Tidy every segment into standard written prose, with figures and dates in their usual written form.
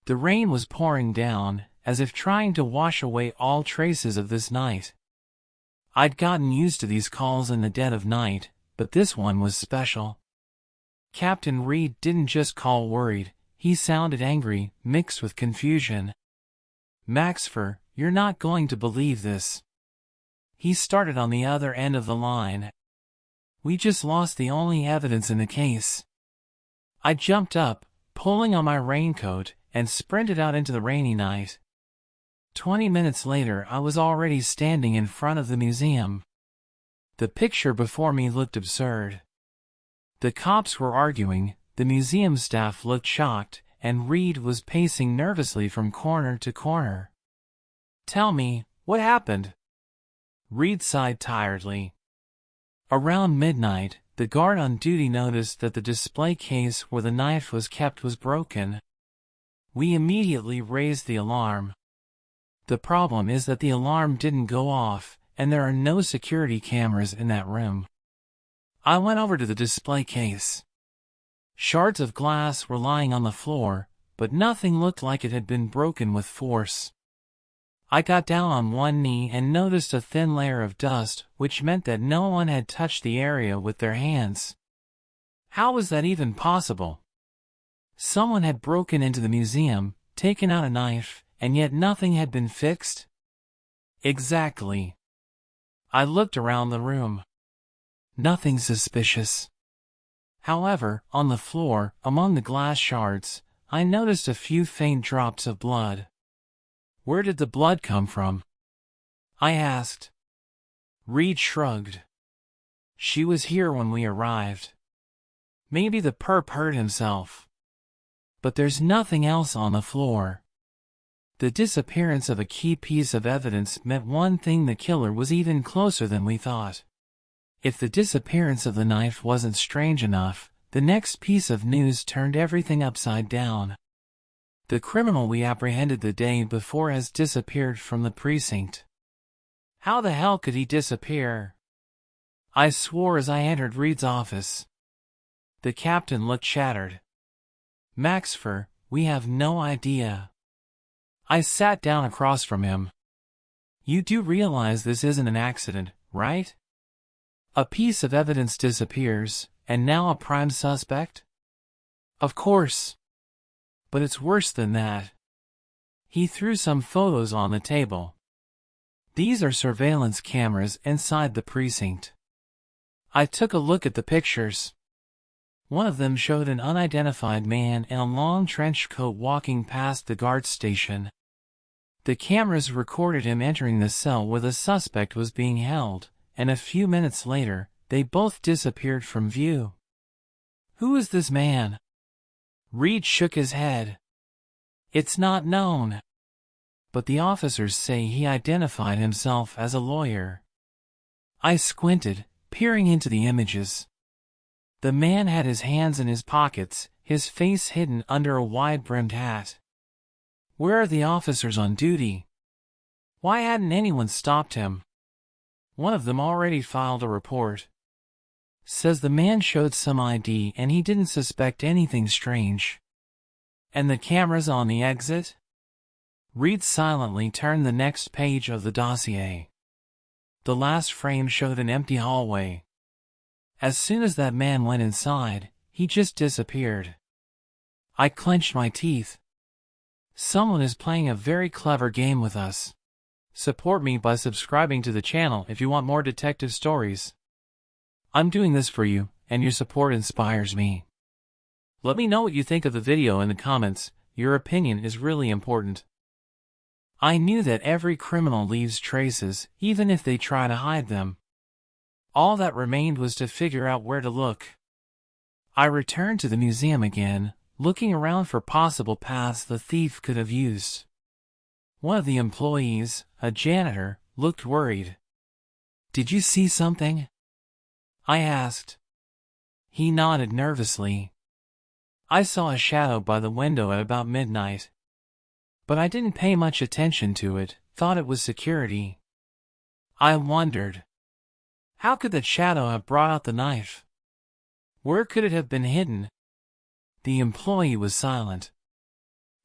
The rain was pouring down, as if trying to wash away all traces of this night. I'd gotten used to these calls in the dead of night, but this one was special. Captain Reed didn't just call worried, he sounded angry, mixed with confusion. "Maxfer, you're not going to believe this." He started on the other end of the line. "We just lost the only evidence in the case." I jumped up, pulling on my raincoat, and sprinted out into the rainy night. 20 minutes later, I was already standing in front of the museum. The picture before me looked absurd. The cops were arguing, the museum staff looked shocked, and Reed was pacing nervously from corner to corner. "Tell me, what happened?" Reed sighed tiredly. Around midnight, the guard on duty noticed that the display case where the knife was kept was broken. We immediately raised the alarm. The problem is that the alarm didn't go off, and there are no security cameras in that room. I went over to the display case. Shards of glass were lying on the floor, but nothing looked like it had been broken with force. I got down on one knee and noticed a thin layer of dust, which meant that no one had touched the area with their hands. How was that even possible? Someone had broken into the museum, taken out a knife, and yet nothing had been fixed? Exactly. I looked around the room. Nothing suspicious. However, on the floor, among the glass shards, I noticed a few faint drops of blood. Where did the blood come from? I asked. Reed shrugged. She was here when we arrived. Maybe the perp hurt himself. But there's nothing else on the floor. The disappearance of a key piece of evidence meant one thing: the killer was even closer than we thought. If the disappearance of the knife wasn't strange enough, the next piece of news turned everything upside down. The criminal we apprehended the day before has disappeared from the precinct. How the hell could he disappear? I swore as I entered Reed's office. The captain looked shattered. Maxfer, we have no idea. I sat down across from him. You do realize this isn't an accident, right? A piece of evidence disappears, and now a prime suspect? Of course. But it's worse than that. He threw some photos on the table. These are surveillance cameras inside the precinct. I took a look at the pictures. One of them showed an unidentified man in a long trench coat walking past the guard station. The cameras recorded him entering the cell where the suspect was being held, and a few minutes later, they both disappeared from view. Who is this man? Reed shook his head. It's not known. But the officers say he identified himself as a lawyer. I squinted, peering into the images. The man had his hands in his pockets, his face hidden under a wide-brimmed hat. Where are the officers on duty? Why hadn't anyone stopped him? One of them already filed a report. Says the man showed some ID and he didn't suspect anything strange. And the cameras on the exit? Reed silently turned the next page of the dossier. The last frame showed an empty hallway. As soon as that man went inside, he just disappeared. I clenched my teeth. Someone is playing a very clever game with us. Support me by subscribing to the channel if you want more detective stories. I'm doing this for you, and your support inspires me. Let me know what you think of the video in the comments. Your opinion is really important. I knew that every criminal leaves traces, even if they try to hide them. All that remained was to figure out where to look. I returned to the museum again, looking around for possible paths the thief could have used. One of the employees, a janitor, looked worried. Did you see something? I asked. He nodded nervously. I saw a shadow by the window at about midnight. But I didn't pay much attention to it, thought it was security. I wondered. How could that shadow have brought out the knife? Where could it have been hidden? The employee was silent.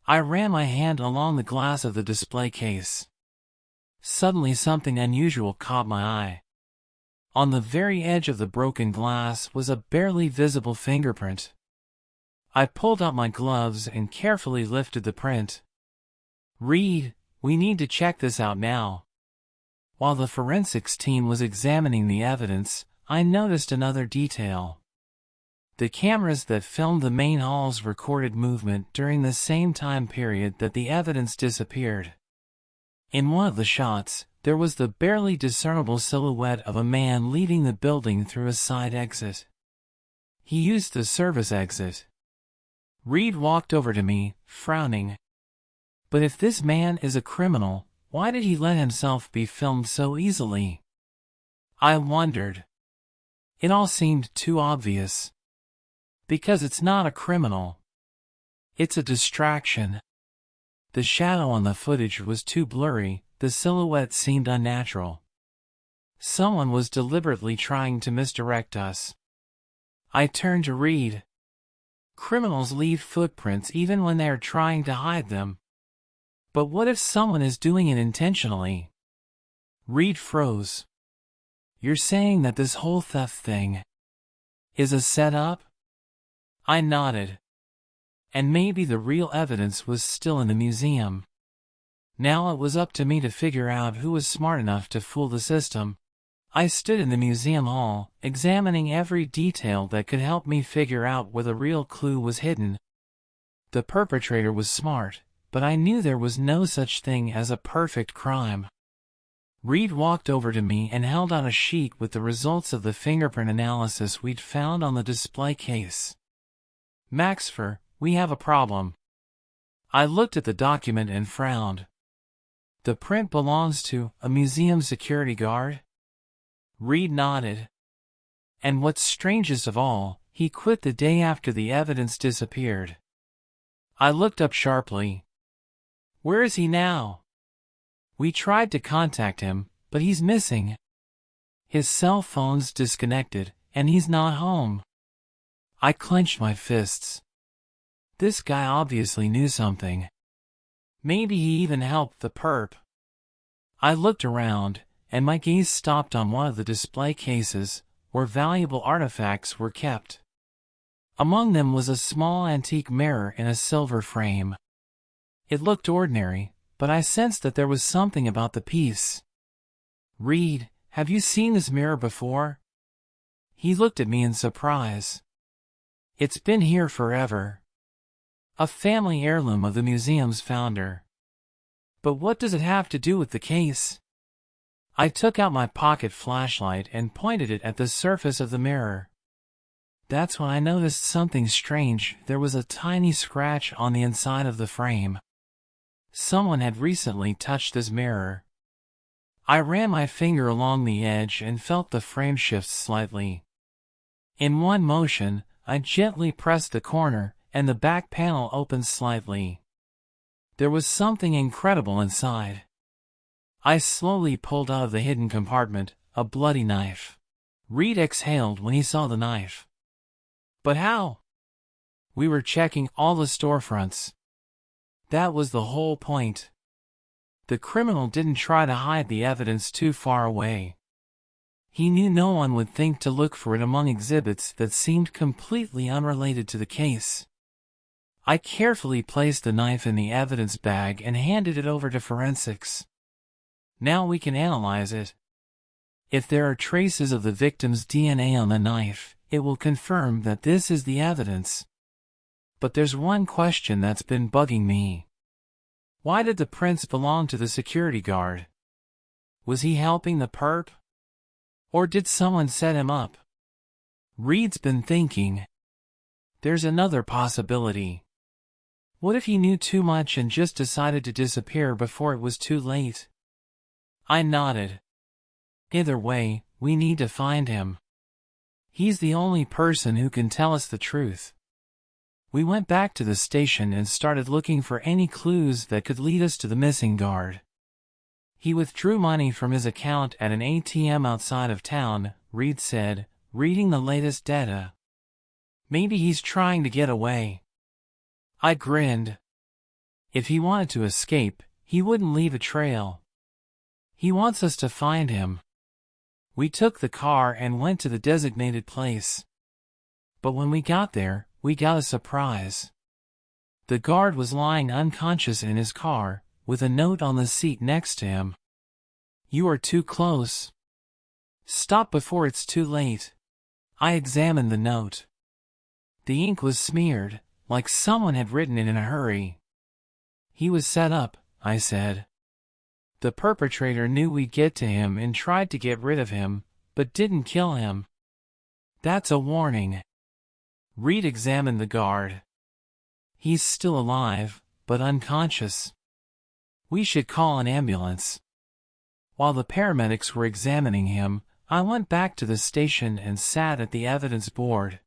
I ran my hand along the glass of the display case. Suddenly something unusual caught my eye. On the very edge of the broken glass was a barely visible fingerprint. I pulled out my gloves and carefully lifted the print. "Reed, we need to check this out now." While the forensics team was examining the evidence, I noticed another detail. The cameras that filmed the main halls recorded movement during the same time period that the evidence disappeared. In one of the shots, there was the barely discernible silhouette of a man leaving the building through a side exit. He used the service exit. Reed walked over to me, frowning. But if this man is a criminal, why did he let himself be filmed so easily? I wondered. It all seemed too obvious. Because it's not a criminal. It's a distraction. The shadow on the footage was too blurry, the silhouette seemed unnatural. Someone was deliberately trying to misdirect us. I turned to Reed. Criminals leave footprints even when they are trying to hide them. But what if someone is doing it intentionally? Reed froze. You're saying that this whole theft thing is a setup? I nodded. And maybe the real evidence was still in the museum. Now it was up to me to figure out who was smart enough to fool the system. I stood in the museum hall, examining every detail that could help me figure out where the real clue was hidden. The perpetrator was smart, but I knew there was no such thing as a perfect crime. Reed walked over to me and held out a sheet with the results of the fingerprint analysis we'd found on the display case. "Maxfer, we have a problem." I looked at the document and frowned. "The print belongs to a museum security guard?" Reed nodded. "And what's strangest of all, he quit the day after the evidence disappeared." I looked up sharply. "Where is he now?" "We tried to contact him, but he's missing. His cell phone's disconnected, and he's not home." I clenched my fists. This guy obviously knew something. Maybe he even helped the perp. I looked around, and my gaze stopped on one of the display cases, where valuable artifacts were kept. Among them was a small antique mirror in a silver frame. It looked ordinary, but I sensed that there was something about the piece. "Reed, have you seen this mirror before?" He looked at me in surprise. "It's been here forever. A family heirloom of the museum's founder." "But what does it have to do with the case?" I took out my pocket flashlight and pointed it at the surface of the mirror. That's when I noticed something strange. There was a tiny scratch on the inside of the frame. Someone had recently touched this mirror. I ran my finger along the edge and felt the frame shift slightly. In one motion, I gently pressed the corner, and the back panel opened slightly. There was something incredible inside. I slowly pulled out of the hidden compartment a bloody knife. Reed exhaled when he saw the knife. "But how?" "We were checking all the storefronts. That was the whole point. The criminal didn't try to hide the evidence too far away. He knew no one would think to look for it among exhibits that seemed completely unrelated to the case." I carefully placed the knife in the evidence bag and handed it over to forensics. "Now we can analyze it. If there are traces of the victim's DNA on the knife, it will confirm that this is the evidence. But there's one question that's been bugging me. Why did the prints belong to the security guard? Was he helping the perp? Or did someone set him up?" Reed's been thinking. "There's another possibility. What if he knew too much and just decided to disappear before it was too late?" I nodded. "Either way, we need to find him. He's the only person who can tell us the truth." We went back to the station and started looking for any clues that could lead us to the missing guard. "He withdrew money from his account at an ATM outside of town," Reed said, reading the latest data. "Maybe he's trying to get away." I grinned. If he wanted to escape, he wouldn't leave a trail. He wants us to find him. We took the car and went to the designated place. But when we got there, we got a surprise. The guard was lying unconscious in his car, with a note on the seat next to him. "You are too close. Stop before it's too late." I examined the note. The ink was smeared, like someone had written it in a hurry. "He was set up," I said. "The perpetrator knew we'd get to him and tried to get rid of him, but didn't kill him. That's a warning." Reed examined the guard. "He's still alive, but unconscious. We should call an ambulance." While the paramedics were examining him, I went back to the station and sat at the evidence board.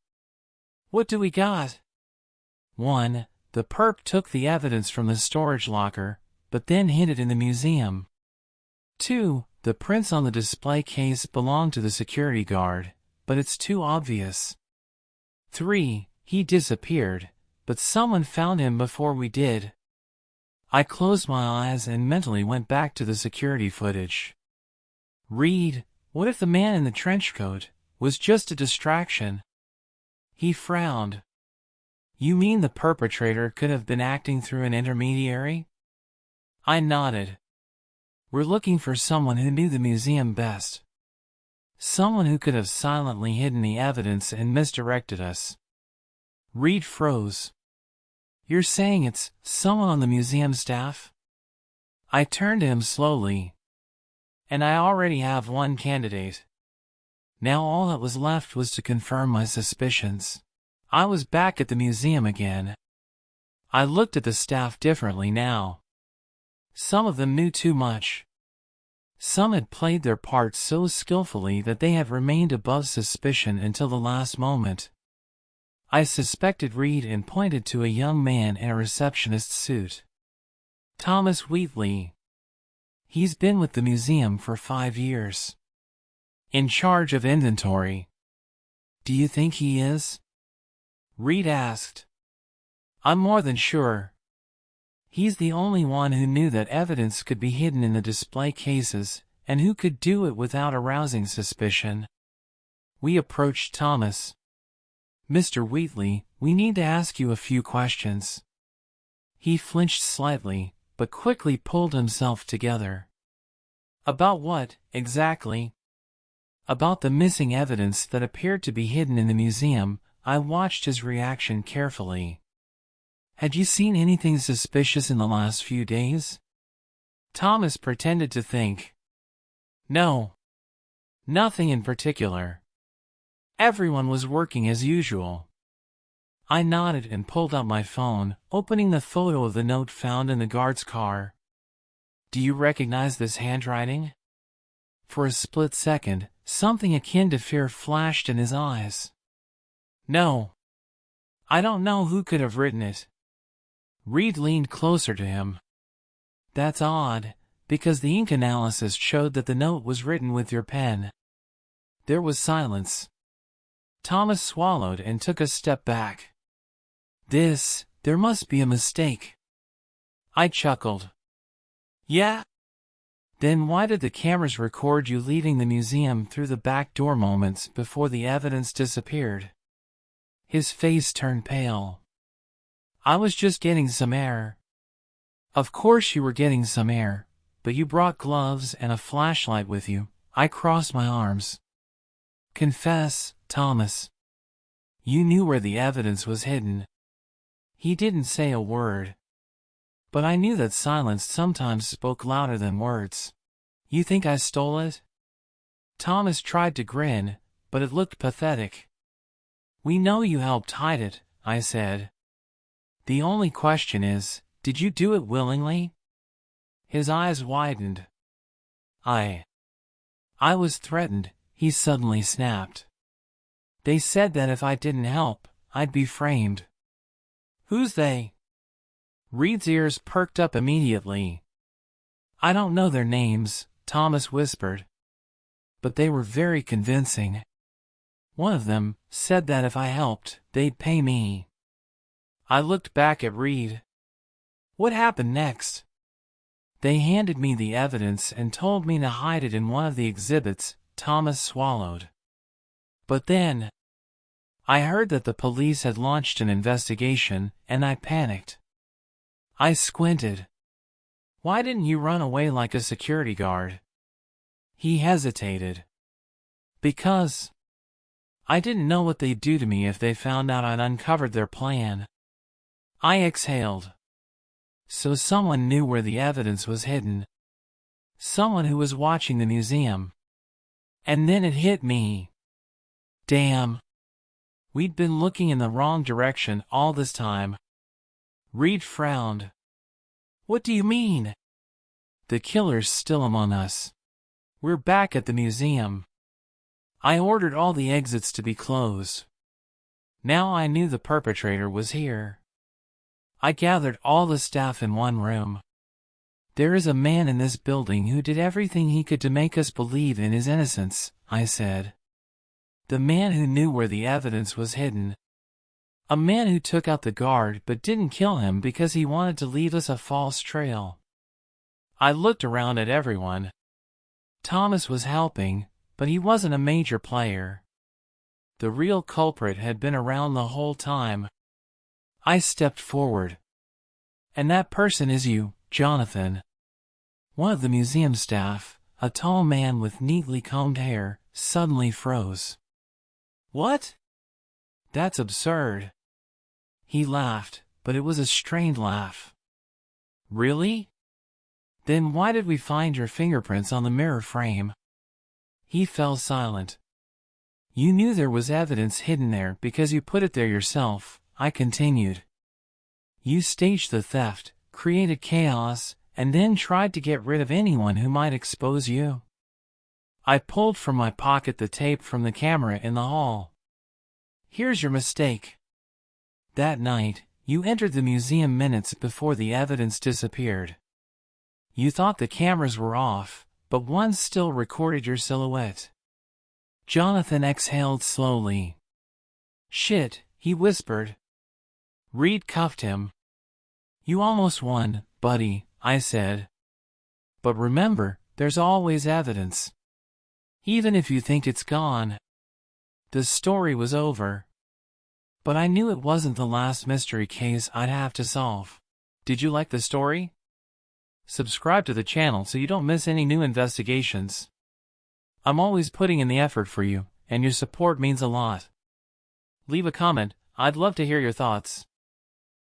"What do we got?" 1. The perp took the evidence from the storage locker, but then hid it in the museum. 2. The prints on the display case belonged to the security guard, but it's too obvious. 3. He disappeared, but someone found him before we did. I closed my eyes and mentally went back to the security footage. "Reed, what if the man in the trench coat was just a distraction?" He frowned. "You mean the perpetrator could have been acting through an intermediary?" I nodded. "We're looking for someone who knew the museum best. Someone who could have silently hidden the evidence and misdirected us." Reed froze. "You're saying it's someone on the museum staff?" I turned to him slowly. "And I already have one candidate." Now all that was left was to confirm my suspicions. I was back at the museum again. I looked at the staff differently now. Some of them knew too much. Some had played their parts so skillfully that they had remained above suspicion until the last moment. I suspected Reed and pointed to a young man in a receptionist suit. "Thomas Wheatley. He's been with the museum for 5 years. In charge of inventory." "Do you think he is?" Reed asked. "I'm more than sure. He's the only one who knew that evidence could be hidden in the display cases, and who could do it without arousing suspicion." We approached Thomas. "Mr. Wheatley, we need to ask you a few questions." He flinched slightly, but quickly pulled himself together. "About what, exactly?" "About the missing evidence that appeared to be hidden in the museum." I watched his reaction carefully. "Had you seen anything suspicious in the last few days?" Thomas pretended to think. "No. Nothing in particular. Everyone was working as usual." I nodded and pulled out my phone, opening the photo of the note found in the guard's car. "Do you recognize this handwriting?" For a split second, something akin to fear flashed in his eyes. "No. I don't know who could have written it." Reed leaned closer to him. "That's odd, because the ink analysis showed that the note was written with your pen." There was silence. Thomas swallowed and took a step back. There must be a mistake." I chuckled. "Yeah? Then why did the cameras record you leaving the museum through the back door moments before the evidence disappeared?" His face turned pale. "I was just getting some air." "Of course you were getting some air, but you brought gloves and a flashlight with you." I crossed my arms. "Confess, Thomas. You knew where the evidence was hidden." He didn't say a word. But I knew that silence sometimes spoke louder than words. "You think I stole it?" Thomas tried to grin, but it looked pathetic. "We know you helped hide it," I said. "The only question is, did you do it willingly?" His eyes widened. I was threatened," he suddenly snapped. "They said that if I didn't help, I'd be framed." "Who's they?" Reed's ears perked up immediately. "I don't know their names," Thomas whispered. "But they were very convincing. One of them said that if I helped, they'd pay me." I looked back at Reed. What happened next? They handed me the evidence and told me to hide it in one of the exhibits. Thomas swallowed. But then, I heard that the police had launched an investigation, and I panicked. I squinted. Why didn't you run away like a security guard? He hesitated. Because I didn't know what they'd do to me if they found out I'd uncovered their plan. I exhaled. So someone knew where the evidence was hidden. Someone who was watching the museum. And then it hit me. Damn. We'd been looking in the wrong direction all this time. Reed frowned. What do you mean? The killer's still among us. We're back at the museum. I ordered all the exits to be closed. Now I knew the perpetrator was here. I gathered all the staff in one room. There is a man in this building who did everything he could to make us believe in his innocence, I said. The man who knew where the evidence was hidden. A man who took out the guard but didn't kill him because he wanted to leave us a false trail. I looked around at everyone. Thomas was helping, but he wasn't a major player. The real culprit had been around the whole time. I stepped forward. And that person is you, Jonathan. One of the museum staff, a tall man with neatly combed hair, suddenly froze. What? That's absurd. He laughed, but it was a strained laugh. Really? Then why did we find your fingerprints on the mirror frame? He fell silent. You knew there was evidence hidden there because you put it there yourself, I continued. You staged the theft, created chaos, and then tried to get rid of anyone who might expose you. I pulled from my pocket the tape from the camera in the hall. Here's your mistake. That night, you entered the museum minutes before the evidence disappeared. You thought the cameras were off, but one still recorded your silhouette. Jonathan exhaled slowly. Shit, he whispered. Reed cuffed him. You almost won, buddy, I said. But remember, there's always evidence. Even if you think it's gone. The story was over. But I knew it wasn't the last mystery case I'd have to solve. Did you like the story? Subscribe to the channel so you don't miss any new investigations. I'm always putting in the effort for you, and your support means a lot. Leave a comment, I'd love to hear your thoughts.